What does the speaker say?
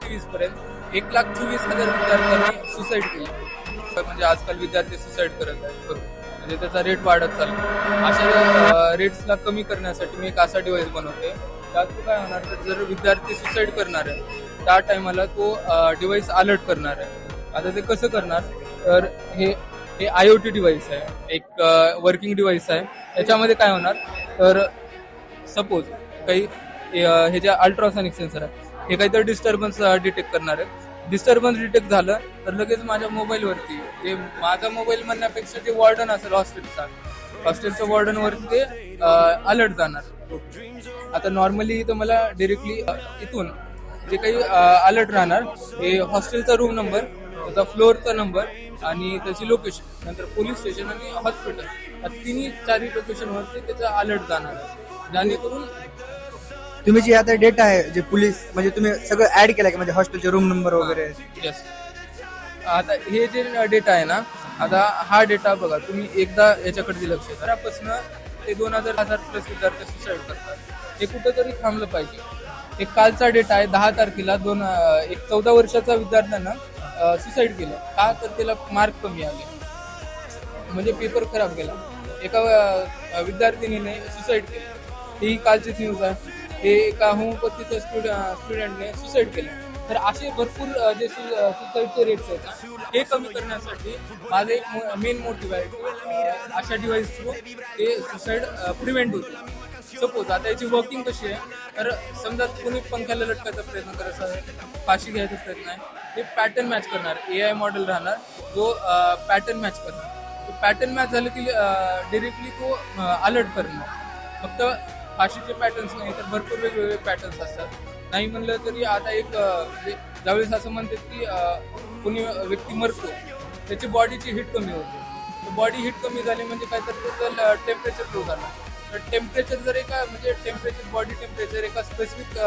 2020 पर्यंत 1,24,000 विद्यार्थ्यांनी सुसाईड केलं. म्हणजे आजकाल विद्यार्थी सुसाईड करत आहेत, म्हणजे त्याचा रेट वाढत चालला. अशा रेट्सला कमी करण्यासाठी मी एक असा डिव्हाइस बनवते. त्यात काय होणार, तर जर विद्यार्थी सुसाईड करणार आहे त्या टायमाला तो डिव्हाइस अलर्ट करणार आहे. आता ते कसं करणार, तर हे IoT डिव्हाइस आहे, एक वर्किंग डिव्हाइस आहे. त्याच्यामध्ये काय होणार, तर सपोज काही हे जे अल्ट्रासॉनिक सेन्सर आहे हे काहीतरी डिस्टर्बन्स डिटेक्ट करणार आहे. डिस्टर्बन्स डिटेक्ट झालं तर लगेच माझ्या मोबाईलवरती, जे माझा मोबाईल म्हणण्यापेक्षा जे वॉर्डन असेल हॉस्टेलच्या वॉर्डनवरती ते अलर्ट जाणार. आता नॉर्मली तर मला डिरेक्टली इथून जे काही अलर्ट राहणार हे हॉस्टेलचा रूम नंबर, त्याचा फ्लोअरचा नंबर आणि त्याची लोकेशन, नंतर पोलीस स्टेशन आणि हॉस्पिटल, या तिन्ही चारही लोकेशनवरती त्याचा अलर्ट जाणार आहे. जेणेकरून तुम्ही जे आता डेटा आहे जे पोलीस म्हणजे तुम्ही सगळं ऍड केलं की म्हणजे हॉस्टेलचे रूम नंबर वगैरे. येस, आता हे जे डेटा आहे ना, आता हा डेटा बघा, तुम्ही एकदा याच्याकडे लक्ष द्या. त्यापासून ते 2,000 प्लस विद्यार्थी सुसाईड करतात. हे कुठेतरी थांबलं पाहिजे. एक कालचा डेटा आहे, 10 तारखेला एक 14 वर्षाचा विद्यार्थ्यानं सुसाईड केलं. का, तर त्याला मार्क कमी आले, म्हणजे पेपर खराब गेला. एका विद्यार्थिनीने सुसाईड केलं, ही कालचीच न्यूज आहे. हे एका होमिओपॅथीच्या स्टुडंटने सुसाईड केलं. तर असे भरपूर जे सुसाईडचे रेट्स आहेत ना, हे कमी करण्यासाठी माझं एक मेन मोटिव्ह आहे, अशा डिव्हाइस थ्रू ते सुसाईड प्रिव्हेंट होते. सपोज आता याची वर्किंग कशी आहे, तर समजा कोणी पंख्याला लटकायचा प्रयत्न करत आहे, फाशी घ्यायचा प्रयत्न आहे, ते पॅटर्न मॅच करणार. AI मॉडेल राहणार, जो पॅटर्न मॅच करणार. पॅटर्न मॅच झालं की डिरेक्टली तो अलर्ट करणार. फक्त फाशीचे पॅटर्न्स नाही तर भरपूर वेगवेगळे पॅटर्न्स असतात. नाही म्हणलं तरी आता एक ज्यावेळेस असं म्हणतात की कोणी व्यक्ती मरतो, त्याची बॉडीची हीट कमी होते. बॉडी हीट कमी झाली म्हणजे काय, तर त्याचं टेम्परेचर लो झालं. तर टेम्परेचर जर एका म्हणजे बॉडी टेम्परेचर एका स्पेसिफिक